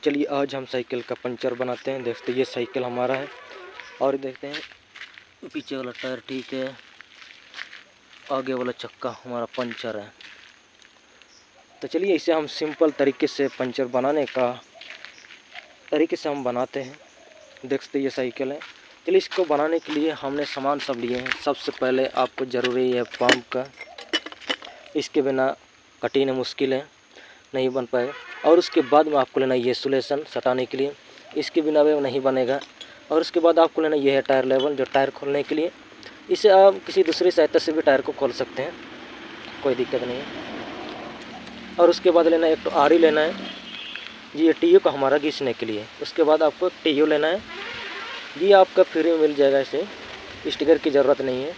चलिए आज हम साइकिल का पंचर बनाते हैं। देखते हैं ये साइकिल हमारा है और देखते हैं पीछे वाला टायर ठीक है, आगे वाला चक्का हमारा पंचर है। तो चलिए इसे हम सिंपल तरीके से पंचर बनाने का तरीके से हम बनाते हैं। देखते ये साइकिल है। चलिए इसको बनाने के लिए हमने सामान सब लिए हैं। सबसे पहले आपको ज़रूरी है पंप का, इसके बिना कठिन है, मुश्किल है, नहीं बन पाएगा। और उसके बाद में आपको लेना ये सुलेशन सटाने के लिए, इसके बिना वे नहीं बनेगा। और उसके बाद आपको लेना ये है टायर लेवल, जो टायर खोलने के लिए। इसे आप किसी दूसरी सहायता से भी टायर को खोल सकते हैं, कोई दिक्कत नहीं है। और उसके बाद लेना एक तो आरी लेना है, ये टीयू को हमारा घिसने के लिए। उसके बाद आपको टीयू लेना है, ये आपका फ्री में मिल जाएगा। इसे स्टिकर की ज़रूरत नहीं है,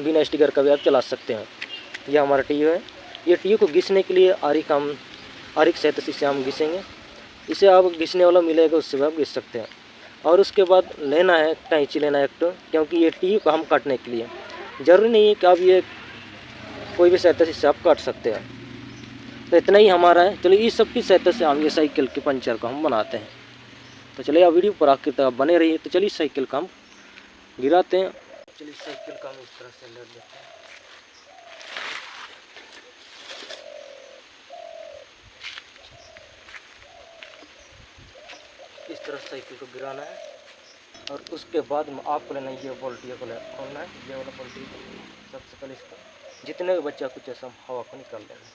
बिना स्टिकर का भी आप चला सकते हैं। यह हमारा टीयू है। ये टीयू को घिसने के लिए आरी की सहायता से हम घिसेंगे। इसे आप घिसने वाला मिलेगा, उससे भी आप घिस सकते हैं। और उसके बाद लेना है कैंची लेना है एक तो, क्योंकि ये टीयू को हम काटने के लिए ज़रूरी नहीं है कि आप ये कोई भी सहायता से आप काट सकते हैं। तो इतना ही हमारा है। चलिए इस सब की सहायता से हम ये साइकिल के पंचर को हम बनाते हैं। तो चलिए आप वीडियो पर आखिर तक बने रहिए। तो चलिए साइकिल का हम गिराते हैं। चलिए साइकिल का हम इस तरह से लेट देते हैं। इस तरह साइकिल को गिराना है और उसके बाद में आपको लेना ये बोल्टिया को खोलना है। ये वाला बोल्टी सबसे पहले इसका जितने भी बच्चा कुछ ऐसा हवा को निकाल लेना।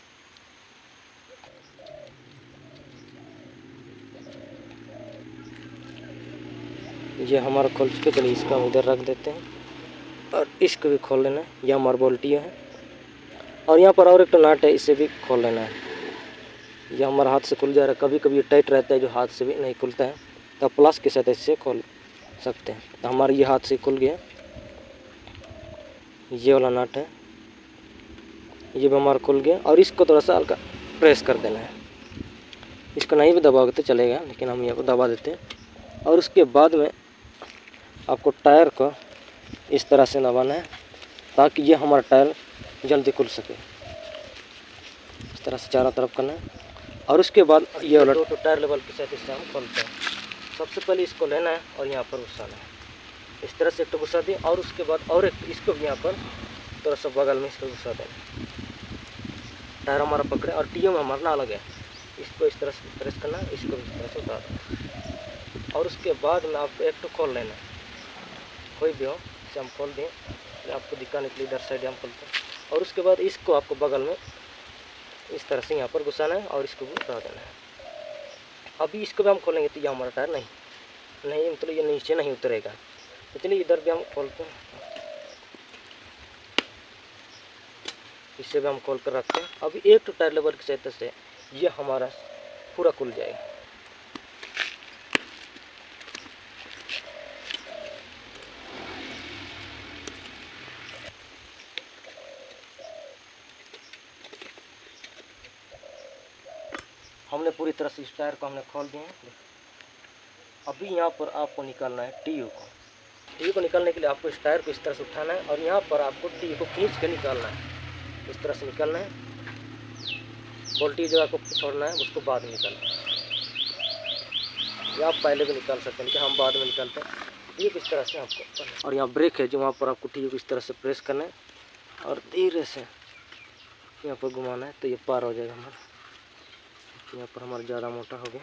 ये हमारा खोल चुके। चलिए इसका हम इधर रख देते हैं और इसको भी खोल लेना है। यह हमारा बोल्टिया है और यहाँ पर और एक तो नाट है, इसे भी खोल लेना है। यह हमारा हाथ से खुल जा रहा है। कभी कभी टाइट रहता है जो हाथ से भी नहीं खुलता है, तो प्लस के साथ इससे खोल सकते हैं। तो हमारा ये हाथ से खुल गया। ये वाला नट है, ये भी हमारा खुल गया। और इसको थोड़ा सा हल्का प्रेस कर देना है। इसको नहीं भी दबाओगे तो चलेगा, लेकिन हम यहाँ को दबा देते हैं। और उसके बाद में आपको टायर को इस तरह से दबाना है ताकि ये हमारा टायर जल्दी खुल सके। इस तरह से चारों तरफ करना है। और उसके बाद ये वाला दो टायर लेवल के साथ इससे हम खोलते हैं। सबसे पहले इसको लेना है और यहाँ पर घुसाना है। इस तरह से एक तो घुसा दें और उसके बाद और एक इसको भी यहाँ पर थोड़ा सा बगल में इसको घुसा दें। टायर हमारा पकड़े और टीयू में हमारा ना लगे। इसको इस तरह से प्रेस करना है, इसको इस तरह से उतार दें। और उसके बाद में आपको एक तो खोल लेना है, कोई भी हो इसे हम खोल दें। आपको दिखाने के लिए इधर साइड हम खोलते हैं। और उसके बाद इसको आपको बगल में इस तरह से यहाँ पर घुसाना है और इसको भी उतार देना है। अभी इसको भी हम खोलेंगे तो ये हमारा टायर नहीं मतलब ये नीचे नहीं उतरेगा। तो चलिए इधर भी हम खोलते हैं, इसे भी हम खोल कर रखते हैं। अभी एक तो टायर लेवल की सहायता से ये हमारा पूरा खुल जाएगा। हमने पूरी तरह से इस टायर को हमने खोल दिए हैं। अभी यहाँ पर आपको निकालना है टीयू को। टीयू को निकालने के लिए आपको इस टायर को इस तरह से उठाना है और यहाँ पर आपको टीयू को खींच के निकालना है। इस तरह से निकालना है। बोल्टी जो आपको छोड़ना है उसको बाद में निकालना है। या आप पहले भी निकाल सकते हैं, लेकिन हम बाद में निकालते हैं। टीयू को इस तरह से आपको, और यहाँ ब्रेक है जो वहाँ पर आपको टीयू को इस तरह से प्रेस करना है और धीरे से यहाँ पर घुमाना है, तो ये पार हो जाएगा हमारा। यहाँ पर हमारा ज़्यादा मोटा हो गया।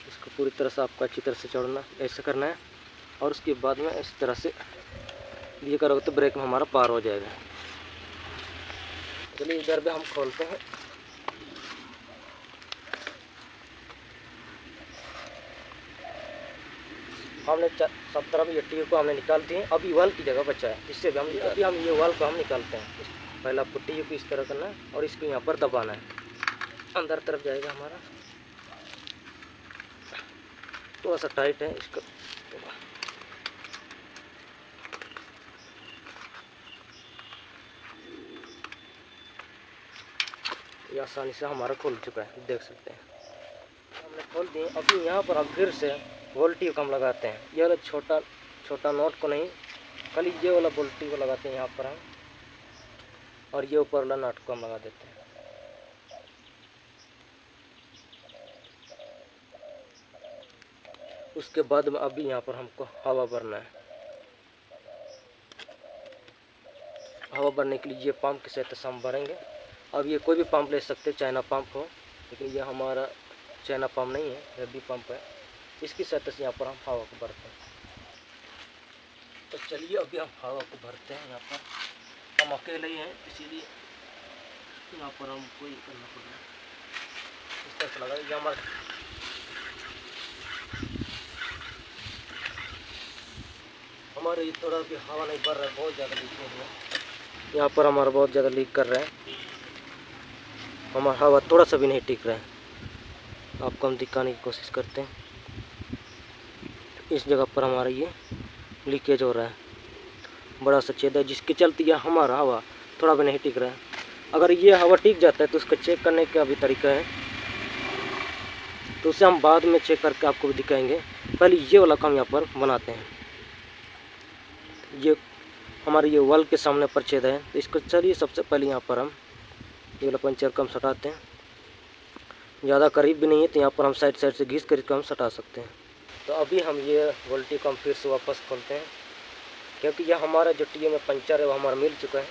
इसको पूरी तरह से आपको अच्छी तरह से जोड़ना, ऐसे करना है। और उसके बाद में इस तरह से ये करोगे तो ब्रेक में हमारा पार हो जाएगा। चलिए इधर भी हम खोलते हैं। हमने सब तरफ ये टीयू को हमने निकाल दिए। अभी वाल की जगह बचा है, इससे भी हम ये वाल को हम निकालते हैं। पहले आपको टीयू को इस तरह करना है और इसको यहाँ पर दबाना है, अंदर तरफ जाएगा हमारा। थोड़ा सा टाइट है इसको। ये आसानी से हमारा खुल चुका है, देख सकते हैं। हमने खोल दिए। अभी यहाँ पर हम फिर से वोल्टी को हम लगाते हैं। ये वाला छोटा नोट को नहीं, खाली ये वाला वोल्टी को लगाते हैं यहाँ पर हम, और ये ऊपर वाला नट को हम लगा देते हैं। उसके बाद में अभी यहाँ पर हमको हवा भरना है। हवा भरने के लिए ये पंप की सहायता से हम भरेंगे। अब ये कोई भी पंप ले सकते, चाइना पंप हो, लेकिन ये हमारा चाइना पंप नहीं है, रद्दी पंप है। इसकी सहायता से यहाँ पर हम हवा को भरते हैं। तो चलिए अभी हम हवा को भरते हैं। यहाँ पर हम अकेले ही हैं, इसीलिए यहाँ पर हमको ये करना पड़ेगा। इस तरह से लगा ये हमारे थोड़ा भी हवा नहीं भर रहा है, बहुत ज़्यादा लीक हो रहा है। यहाँ पर हमारा बहुत ज़्यादा लीक कर रहा है, हमारा हवा थोड़ा सा भी नहीं टिक रहा है। आपको हम दिखाने की कोशिश करते हैं। इस जगह पर हमारा ये लीकेज हो रहा है, बड़ा सा छेद है जिसके चलते यह हमारा हवा थोड़ा भी नहीं टिक रहा है। अगर ये हवा टिक जाता है तो उसका चेक करने का भी तरीका है, तो उसे हम बाद में चेक करके आपको भी दिखाएंगे। पहले ये वाला काम यहाँ पर बनाते हैं। ये हमारे ये वॉल के सामने पर छेद है, तो इसको चलिए सबसे पहले यहाँ पर हम ये वाला पंचर कम सटाते हैं। ज़्यादा करीब भी नहीं है, तो यहाँ पर हम साइड से घिस कर हम सटा सकते हैं। तो अभी हम ये वोल्टी को हम फिर से वापस खोलते हैं, क्योंकि यह हमारा जो टीओ में पंचर है वो हमारा मिल चुका है।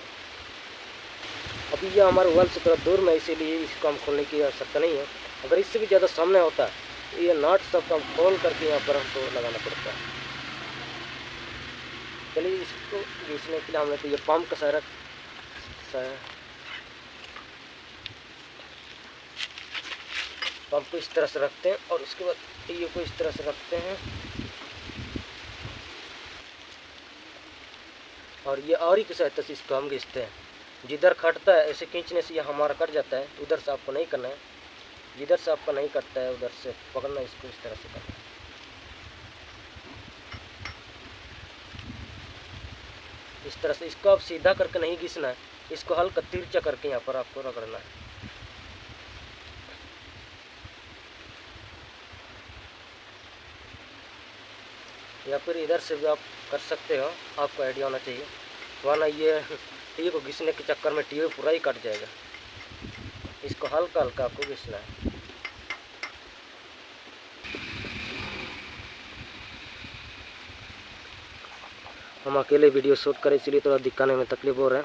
अभी यह हमारे वॉल से थोड़ा दूर में, इसीलिए इसको हम खोलने की आवश्यकता नहीं है। अगर इससे भी ज़्यादा सामने होता है तो ये नट सब हम खोल करके यहाँ पर हमको लगाना पड़ता है। चलिए इसको घिसने के लिए हमने तो ये पंप का सारा पंप को इस तरह से रखते हैं और उसके बाद टीओ को इस तरह से रखते हैं और ये आरी की सहायता से इसको हम घिसते हैं। जिधर कटता है ऐसे खींचने से ये हमारा कट जाता है, उधर से आपको नहीं करना है। जिधर से आपका नहीं कटता है उधर से पकड़ना, इसको इस तरह से करना है। इस तरह से इसको आप सीधा करके नहीं घिसना है, इसको हल्का तिरछा करके यहाँ पर आपको रगड़ना है। या फिर इधर से भी आप कर सकते हो, आपको आइडिया होना चाहिए, वरना ये टीओ को घिसने के चक्कर में टीओ पूरा ही कट जाएगा। इसको हल्का हल्का आपको घिसना है। हम अकेले वीडियो शूट करें, इसलिए थोड़ा दिखाने में तकलीफ हो रहा है।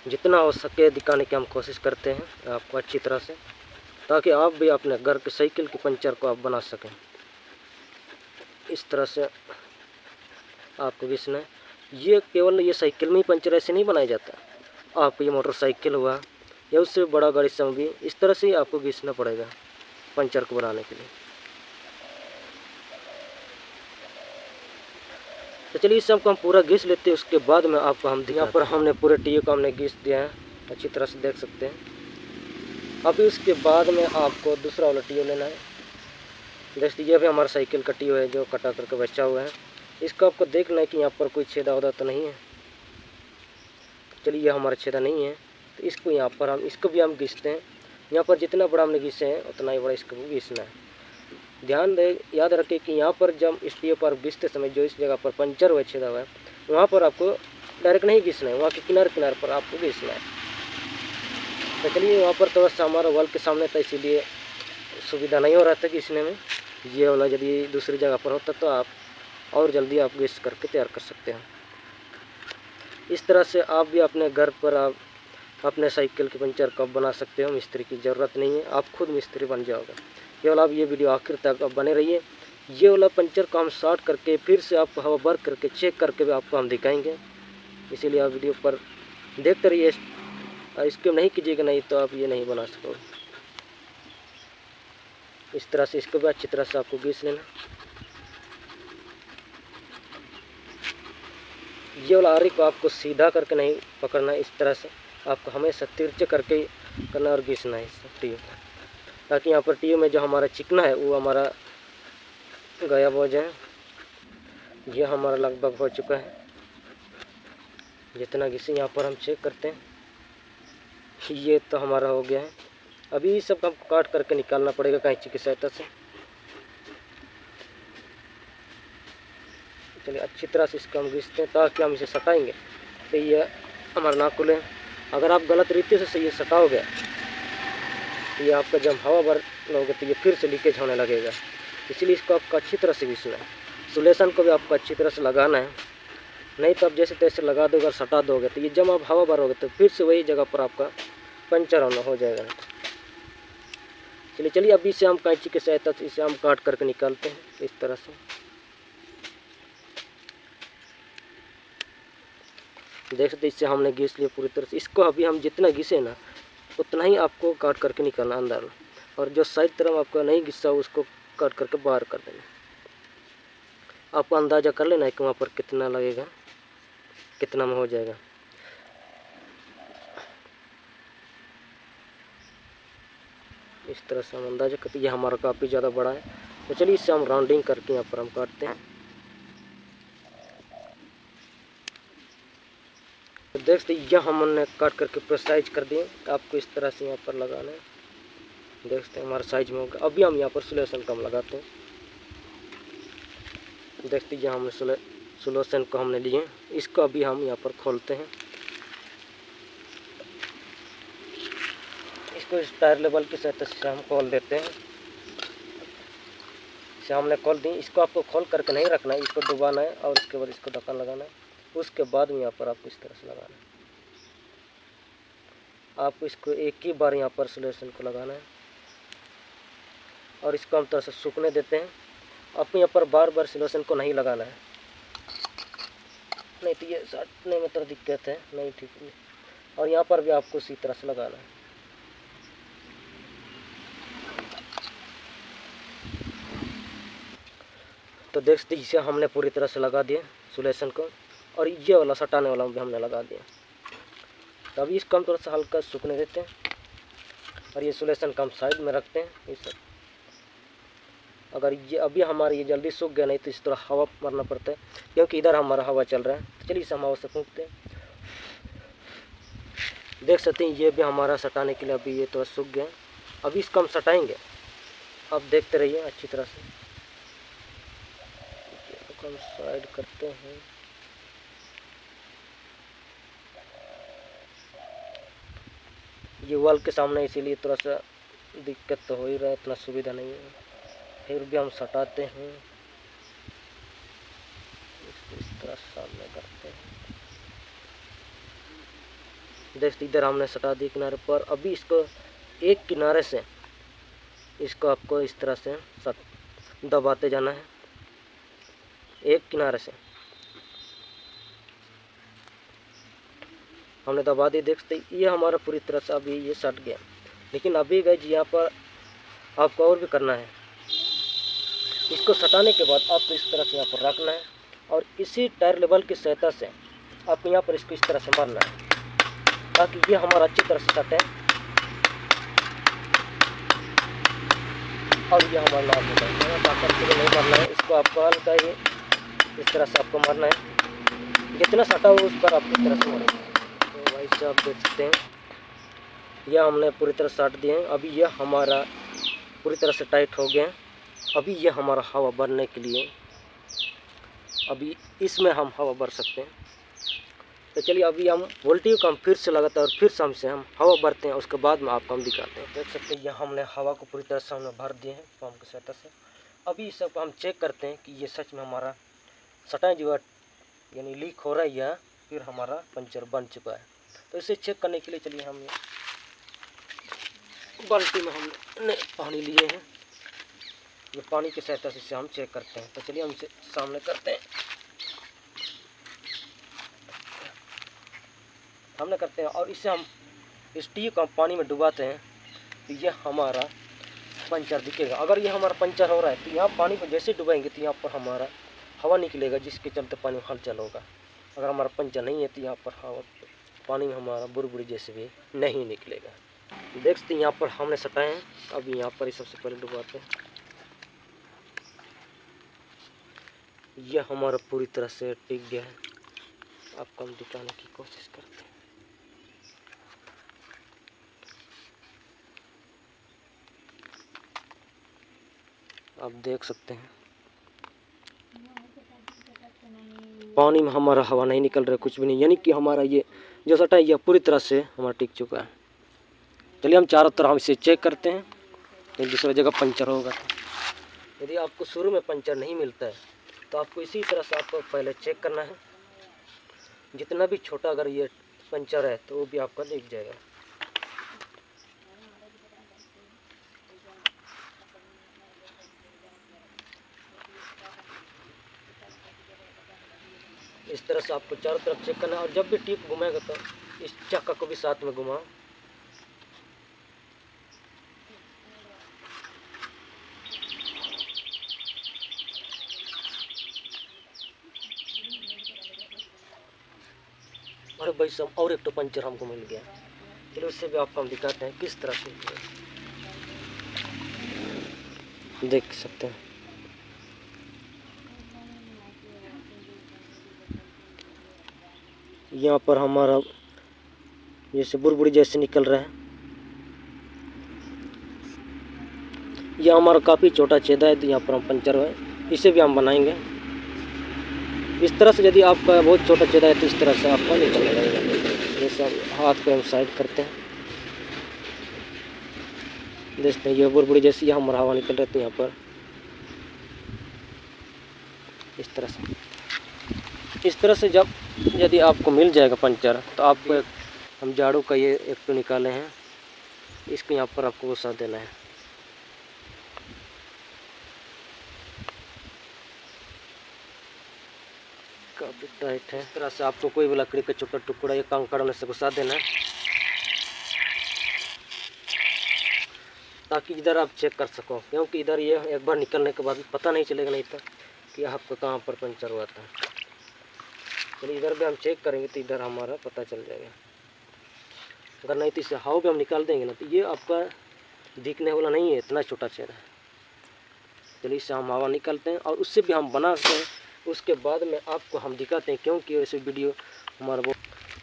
जितना हो सके दिखाने की हम कोशिश करते हैं आपको अच्छी तरह से, ताकि आप भी अपने घर के साइकिल के पंचर को आप बना सकें। इस तरह से आपको घिसना है। ये केवल ये साइकिल में ही पंचर ऐसे नहीं बनाया जाता, आप ये मोटरसाइकिल हुआ या उससे बड़ा गाड़ी सब भी इस तरह से ही आपको घिसना पड़ेगा पंचर को बनाने के लिए। तो चलिए इस सब को हम पूरा घिस लेते हैं, उसके बाद में आपको हम यहाँ पर हमने पूरे टीओ को हमने घिस दिया है, अच्छी तरह से देख सकते हैं। अभी उसके बाद में आपको दूसरा वाला टीओ लेना है। जैसे ये भी हमारा साइकिल का टीओ है जो कटा करके बचा हुआ है, इसको आपको देखना है कि यहाँ पर कोई छेदा उदा तो नहीं है। चलिए ये हमारा छेदा नहीं है, तो इसको यहाँ पर हम इसको भी हम घिसते हैं। यहाँ पर जितना बड़ा हमने घिसे हैं उतना ही बड़ा इसको भी घिसना है। ध्यान दे, याद रखें कि यहाँ पर जब इस टीओ पर घिसते समय जो इस जगह पर पंचर हुआ छेदा हुआ है वहाँ पर आपको डायरेक्ट नहीं घिसना है, वहाँ के किनारे पर आपको घिसना है। तो चलिए वहाँ पर थोड़ा सा हमारा वॉल के सामने था, इसीलिए सुविधा नहीं हो रहा था घिसने में। ये वाला यदि दूसरी जगह पर होता तो आप और जल्दी आप घिस करके तैयार कर सकते हैं। इस तरह से आप भी अपने घर पर आप अपने साइकिल के पंचर को बना सकते हो। मिस्त्री की ज़रूरत नहीं है, आप खुद मिस्त्री बन जाओगे। केवल आप ये वीडियो आखिर तक आप बने रहिए। ये वाला पंचर को हम शॉर्ट करके फिर से आपको हवा भर करके चेक करके भी आपको हम दिखाएंगे, इसीलिए आप वीडियो पर देखते रहिए। इसको नहीं कीजिएगा नहीं तो आप ये नहीं बना सकोगे। इस तरह से इसको भी अच्छी तरह से आपको घिस लेना। ये वाला आरी को आपको सीधा करके नहीं पकड़ना है, इस तरह से आपको हमेशा तिरछे करके करना और घिसना है इस टीओ को, ताकि यहाँ पर टीओ में जो हमारा चिकना है वो हमारा गायब हो जाए। ये हमारा लगभग हो चुका है। जितना घिसे यहाँ पर हम चेक करते हैं, ये तो हमारा हो गया है। अभी ये सब हमको काट करके निकालना पड़ेगा कैंची की सहायता से। चलिए अच्छी तरह से इसको हम घिसते हैं, ताकि हम इसे सटाएंगे तो ये हमारा ना खुले। अगर आप गलत रीति से ये सटाओगे तो ये आपका जब हवा भर लोगे तो ये फिर से लीकेज होने लगेगा, इसलिए इसको आपको अच्छी तरह से घिसना है। सोल्यूशन को भी आपको अच्छी तरह से लगाना है, नहीं तो आप जैसे तैसे लगा दोगे और सटा दोगे तो ये जब आप हवा भरोगे तो फिर से वही जगह पर आपका पंचर होना हो जाएगा। चलिए अभी इसे हम कैंची की सहायता से इसे हम काट करके निकालते हैं इस तरह से। देख सकते इससे हमने घिस लिया पूरी तरह से। इसको अभी हम जितना घिसे ना उतना ही आपको काट करके निकालना अंदर, और जो साइड तरफ आपका नहीं घिसा उसको काट करके बाहर कर देना। आपको अंदाज़ा कर लेना है कि वहाँ पर कितना लगेगा, कितना में हो जाएगा। इस तरह से हम अंदाजा करते, ये हमारा काफ़ी ज़्यादा बड़ा है तो चलिए इससे हम राउंडिंग करके यहाँ पर हम काटते हैं। तो देख सकते यह हमने काट करके पूरा साइज कर दिए। आपको इस तरह से यहाँ पर लगाना है। देख सकते हैं हमारा साइज में होगा। अभी हम यहाँ पर सोल्यूशन कम लगाते हैं। देखते हैं हमने सोल्यूशन को हमने लिए, इसको अभी हम यहाँ पर खोलते हैं। इसको इस टायर लेवल की सहायता से हम खोल देते हैं। इसे हमने खोल दी। इसको आपको खोल करके नहीं रखना है, इसको डुबाना है और उसके बाद इसको ढक्कन लगाना है। उसके बाद में यहाँ पर आपको इस तरह से लगाना है। आपको इसको एक ही बार यहाँ पर सोल्यूशन को लगाना है और इसको हम तरह से सूखने देते हैं। आपको यहाँ पर बार बार सोल्यूशन को नहीं लगाना है, नहीं तो ये साटने में तो दिक्कत है, नहीं ठीक नहीं। और यहाँ पर भी आपको इसी तरह से लगाना है। तो देख सकते इसे हमने पूरी तरह से लगा दिया सोल्यूशन को, और ये वाला सटाने वाला भी हमने लगा दिया। तो अभी इसको हम थोड़ा सा हल्का सूखने देते हैं और ये सोल्यूशन को हम साइड में रखते हैं। ये सब अगर ये अभी हमारा ये जल्दी सूख गया, नहीं तो इस तरह हवा मारना पड़ता है क्योंकि इधर हमारा हवा चल रहा है। तो चलिए इसे हम हवा से फूंकते हैं। देख सकते हैं ये भी हमारा सटाने के लिए अभी ये थोड़ा सूख गया। अभी इसको हम सटाएंगे, आप देखते रहिए अच्छी तरह से। हम साइड करते हैं। ये वॉल के सामने इसीलिए थोड़ा सा दिक्कत तो हो ही रहा है, इतना सुविधा नहीं है, फिर भी हम सटाते हैं। इस तरह सामने करते हैं। देखते इधर हमने सटा दी किनारे पर। अभी इसको एक किनारे से इसको आपको इस तरह से दबाते जाना है, एक किनारे से हमने दबा दी। देखते ये हमारा पूरी तरह से अभी ये सट गया। लेकिन अभी गए यहाँ पर आपको और भी करना है। इसको सटाने के बाद आपको इस तरह से यहाँ पर रखना है और इसी टायर लेवल की सहायता से आपको यहाँ पर इसको इस तरह से मारना है ताकि ये हमारा अच्छी तरह से सटे और ये हमारा नाप होता है। ताकत से नहीं मारना है, इसको आपको हल्का ही इस तरह से आपको मारना है। जितना सटा हो उस पर आप इस तरह से मारेंगे। तो भाई से आप देख सकते हैं यह हमने पूरी तरह साट दिए हैं। अभी यह हमारा पूरी तरह से टाइट हो गया है। अभी यह हमारा हवा भरने के लिए, अभी इसमें हम हवा भर सकते हैं। तो चलिए अभी हम वोल्टेज को हम फिर से लगाते हैं और फिर से हमसे हम हवा भरते हैं, उसके बाद में आपको हम दिखाते हैं। देख सकते हैं यह हमने हवा को पूरी तरह से हमने भर दिए हैं पंप की सहायता से। अभी इस सब हम चेक करते हैं कि ये सच में हमारा सटाई जो यानी लीक हो रहा है या फिर हमारा पंचर बन चुका है। तो इसे चेक करने के लिए चलिए हम बाल्टी में हमने पानी लिए हैं, ये पानी की सहायता से इसे हम चेक करते हैं। तो चलिए हम इसे सामने करते हैं, सामने करते हैं और इसे हम इस टी को हम पानी में डुबाते हैं तो यह हमारा पंचर दिखेगा। अगर ये हमारा पंचर हो रहा है तो यहाँ पानी को जैसे डुबाएंगे तो यहाँ पर हमारा हवा निकलेगा, जिसके चलते पानी में हलचल होगा। अगर हमारा पंचर नहीं है तो यहाँ पर हवा पानी में हमारा बुरबुरी जैसे भी नहीं निकलेगा। देख सकते हैं यहाँ पर हमने सटाए हैं। अभी यहाँ पर ही सबसे पहले डुबाते हैं। यह हमारा पूरी तरह से टिक गया है। आपको हम दिखाने की कोशिश करते हैं। आप देख सकते हैं पानी में हमारा हवा नहीं निकल रहा है, कुछ भी नहीं, यानी कि हमारा ये जो सटा है यह पूरी तरह से हमारा टिक चुका है। चलिए हम चारों तरफ इसे चेक करते हैं, एक दूसरी जगह पंचर होगा। यदि आपको शुरू में पंचर नहीं मिलता है तो आपको इसी तरह से आपको पहले चेक करना है। जितना भी छोटा अगर ये पंचर है तो वो भी आपका दिख जाएगा। इस तरह से आपको चारों तरफ चेक करना है। और जब भी टिप घुमाएगा तो इस चक्का को भी साथ में घुमाओ। अरे भाई साहब, और एक तो पंचर हमको मिल गया। चलो उससे भी आपको हम दिखाते हैं किस तरह से देख सकते हैं। यहाँ पर हमारा जैसे बुरबुरी जैसे निकल रहा है। यह हमारा काफ़ी छोटा छेदा है, तो यहाँ पर हम पंचर है इसे भी हम बनाएंगे। इस तरह से यदि आपका बहुत छोटा छेदा है तो इस तरह से आपका निकलने लगेगा। जैसे हाथ को हम साइड करते हैं, देखते हैं ये बुरबुरी जैसी यहाँ हमारा हवा निकल रहा है। तो यहाँ पर इस तरह से जब यदि आपको मिल जाएगा पंचर, तो आपको हम झाड़ू का ये एक तो निकाले हैं, इसको यहाँ पर आपको घुसा देना है। काफ़ी टाइट है। इस तरह से आपको कोई भी लकड़ी का छोटा टुकड़ा या कंकड़ में से घुसा देना है, ताकि इधर आप चेक कर सको। क्योंकि इधर ये एक बार निकलने के बाद पता नहीं चलेगा नहीं तो कि आपको कहाँ पर पंचर हुआ था। चलिए इधर भी हम चेक करेंगे तो इधर हमारा पता चल जाएगा। अगर नहीं तो इसे हवा भी हम निकाल देंगे ना, तो ये आपका दिखने वाला नहीं है, इतना छोटा छेद है। चलिए इससे हम हवा निकालते हैं और उससे भी हम बनाते हैं। उसके बाद में आपको हम दिखाते हैं, क्योंकि वैसे वीडियो हमारा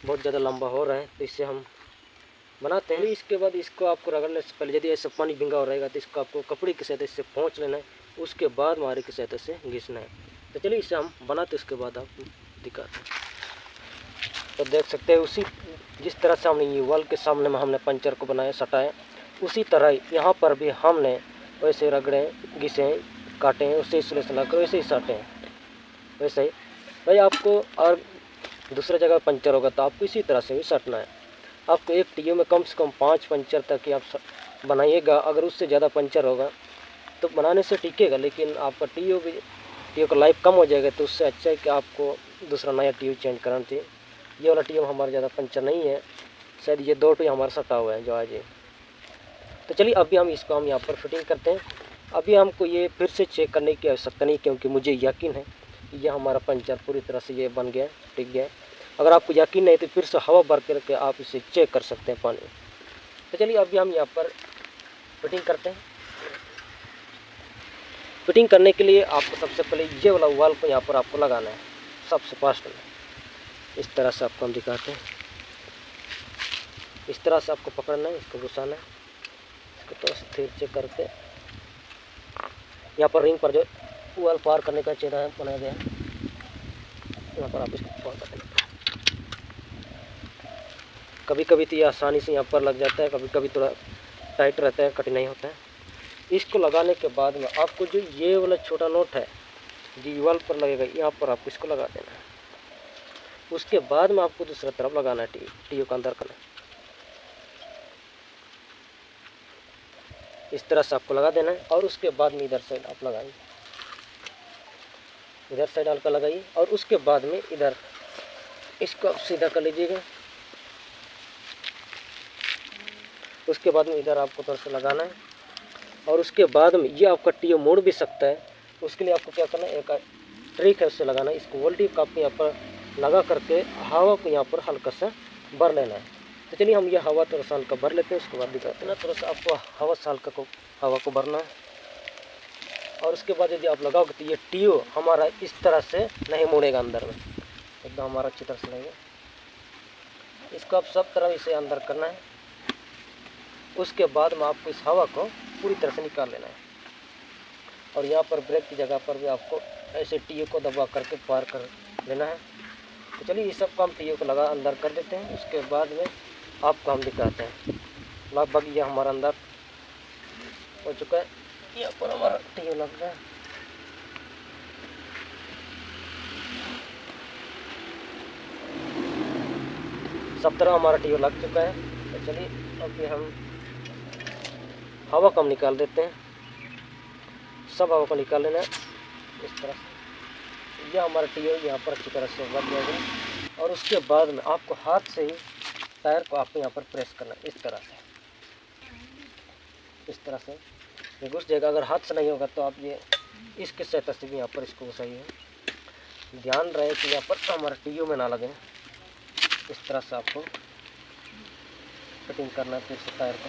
बहुत ज़्यादा लंबा हो रहा है, तो इससे हम बनाते हैं। इसके बाद इसको आपको रगड़ने से पहले यदि ऐसा पानी भींगा हो रहेगा तो इसको आपको कपड़े की सहायता से पोंछ लेना है। उसके बाद मारे की सहायता से घिसना है। तो चलिए इसे हम बनाते उसके बाद आपको दिखाते हैं। तो देख सकते हैं उसी जिस तरह से हमने ये वॉल के सामने में हमने पंचर को बनाया सटाया, उसी तरह यहाँ पर भी हमने वैसे रगड़े घिसे काटे, उसे इसलिए लगाकर वैसे ही साटे हैं। वैसे ही भाई आपको और दूसरा जगह पंचर होगा तो आपको इसी तरह से भी सटना है। आपको एक टीओ में कम से कम 5 पंचर तक ही आप बनाइएगा। अगर उससे ज़्यादा पंचर होगा तो बनाने से टिकेगा, लेकिन आपका टीओ का लाइफ कम हो जाएगा। तो उससे अच्छा है कि आपको दूसरा नया टीओ चेंज कराना चाहिए। ये वाला टीओ हमारा ज़्यादा पंचर नहीं है, शायद ये 2 टीओ हमारा सटा हुआ है जो आज है। तो चलिए अभी हम इसको हम यहाँ पर फिटिंग करते हैं। अभी हमको ये फिर से चेक करने की आवश्यकता नहीं, क्योंकि मुझे यकीन है कि यह हमारा पंचर पूरी तरह से ये बन गया, टिक गया। अगर आपको यकीन नहीं तो फिर से हवा भर करके आप इसे चेक कर सकते हैं पानी। तो चलिए अभी हम यहाँ पर फिटिंग करते हैं। फिटिंग करने के लिए आपको सबसे पहले ये वाला वाल को यहाँ पर आपको लगाना है सबसे फास्ट में। इस तरह से आपको हम दिखाते हैं। इस तरह से आपको पकड़ना है, इसको घुसाना है, इसको थोड़ा सा थिरचे करके यहाँ पर रिंग पर जो वाल पार करने का छेदा है बनाया गया है, यहाँ पर आप इसको पार कर देंगे। कभी कभी तो ये आसानी से यहाँ पर लग जाता है, कभी कभी थोड़ा टाइट रहता है, कठिनाई होता है। इसको लगाने के बाद में आपको जो ये वाला छोटा नोट है दीवार पर लगेगा, यहाँ पर आपको इसको लगा देना है। उसके बाद में आपको दूसरा तरफ लगाना है, टीओ का अंदर करना है। इस तरह से आपको लगा देना है और उसके बाद में इधर साइड आप लगाइए, इधर साइड हल्का लगाइए और उसके बाद में इधर इसको आप सीधा कर लीजिएगा। उसके बाद में इधर आपको थोड़ा सा लगाना है और उसके बाद में ये आपका टीओ मोड़ भी सकता है। उसके लिए आपको क्या करना है, एक ट्रिक है उससे लगाना है। इसको वोल्टी का आपको यहाँ पर लगा करके हवा को यहाँ पर हल्का सा भर लेना है। तो चलिए हम ये हवा थोड़ा सा हल्का भर लेते हैं, उसके बाद दिखाते हैं ना। थोड़ा सा आपको हवा से हवा को भरना है और उसके बाद यदि आप लगाओगे तो ये टीओ हमारा इस तरह से नहीं मुड़ेगा अंदर में, एकदम हमारा अच्छी तरह से लगेगा। इसको आप सब तरह इसे अंदर करना है। उसके बाद में आपको इस हवा को पूरी तरह से निकाल लेना है और यहाँ पर ब्रेक की जगह पर भी आपको ऐसे टीओ को दबा करके पार कर लेना है। तो चलिए ये सब काम टीओ को लगा अंदर कर देते हैं। उसके बाद में आपको हम दिखाते हैं। लगभग ये हमारा अंदर हो चुका है, यहाँ पर हमारा टीओ लग गया। सब तरह हमारा टीओ लग चुका है। तो चलिए अभी हम हवा कम निकाल देते हैं, सब हवा को निकाल लेना है इस तरह से। यह हमारा टीओ यहाँ पर अच्छी तरह से लग जाएगा और उसके बाद में आपको हाथ से ही टायर को आपको यहाँ पर प्रेस करना है इस तरह से, इस तरह से ये घुस जाएगा। अगर हाथ से नहीं होगा तो आप ये इसके सहायता से भी यहाँ पर इसको घुसाइए। ध्यान रहे कि यहाँ पर हमारा टीओ में ना लगे। इस तरह से आपको कटिंग करना है फिर से टायर को।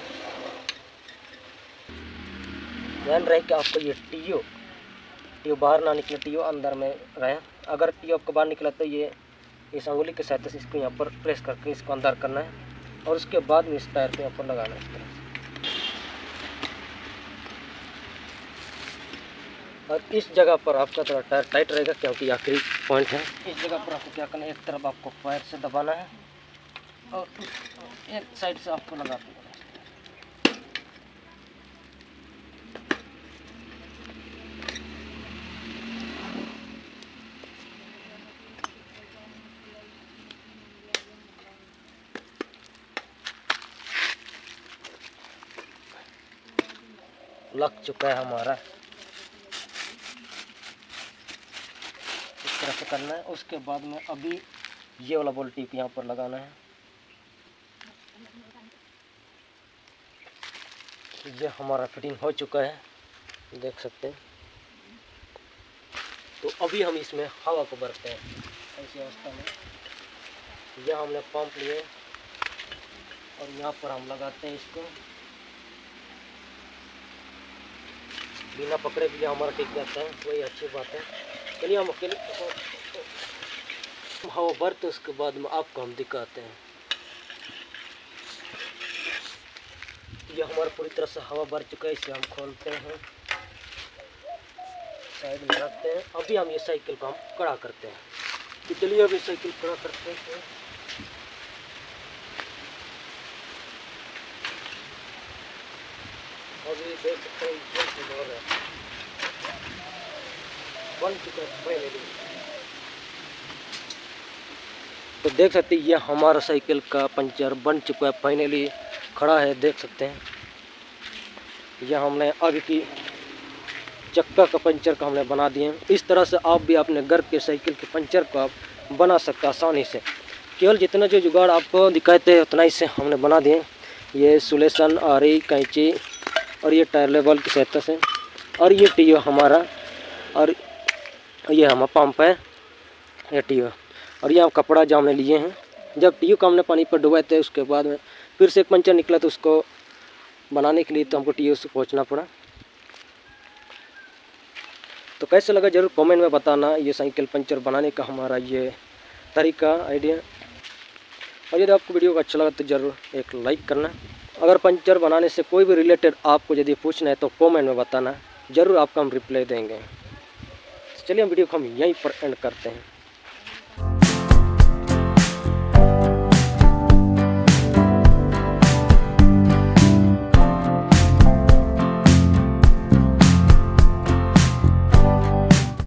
ध्यान रहे कि आपको ये टीओ बाहर ना निकले, टीओ अंदर में रहे। अगर टीओ आपको बाहर निकला तो ये इस अंगुली के सहायता से इसको यहाँ पर प्रेस करके इसको अंदर करना है और उसके बाद में इस टायर को यहाँ पर लगाना है इस तरह से। और इस जगह पर आपका थोड़ा टायर टाइट रहेगा क्योंकि आखिरी पॉइंट है। इस जगह पर आपको क्या करना है, एक तरफ आपको पैर से दबाना है और एक साइड से आपको लगा देना है। लग चुका है हमारा, इस तरह से करना है। उसके बाद में अभी ये वाला बोल्ट टिप यहाँ पर लगाना है। ये हमारा फिटिंग हो चुका है, देख सकते हैं। तो अभी हम इसमें हवा को भरते हैं ऐसी अवस्था में। यह हमने पंप लिए और यहाँ पर हम लगाते हैं इसको, बिना पकड़े भी हमारा टिक जाता है, वही अच्छी बात है। चलिए हम अकेले हवा भरते उसके बाद में आपको हम दिखाते हैं। ये हमारा पूरी तरह से हवा भर चुका है, इसे हम खोलते हैं, साइड में रखते हैं। अभी हम ये साइकिल को हम कड़ा करते हैं। तो चलिए अभी साइकिल कड़ा करते हैं। अभी देख सकते हैं बन चुका है पहले दिन। तो देख सकते हैं ये हमारा साइकिल का पंचर बन चुका है, फाइनली खड़ा है, देख सकते हैं। यह हमने आगे की चक्का का पंचर का हमने बना दिए हैं। इस तरह से आप भी अपने घर के साइकिल के पंचर को आप बना सकते हैं आसानी से। केवल जितना जो जुगाड़ आपको दिखाए थे उतना ही से हमने बना दिए। ये सुलेशन, आरी, कैंची और ये टायर लेवल की सहायता से, और ये टीओ हमारा, और ये हमारा पंप है, ये टीओ। और ये हम कपड़ा जो हमने लिए हैं, जब टीओ को हमने पानी पर डुबाए थे उसके बाद में फिर से एक पंचर निकला तो उसको बनाने के लिए तो हमको टीओ से पहुंचना पड़ा। तो कैसे लगा ज़रूर कमेंट में बताना, ये साइकिल पंचर बनाने का हमारा ये तरीका, आइडिया। और यदि आपको वीडियो को अच्छा लगा तो ज़रूर एक लाइक करना। अगर पंचर बनाने से कोई भी रिलेटेड आपको यदि पूछना है तो कमेंट में बताना, ज़रूर आपका हम रिप्लाई देंगे। चलिए हम वीडियो को हम यहीं पर एंड करते हैं।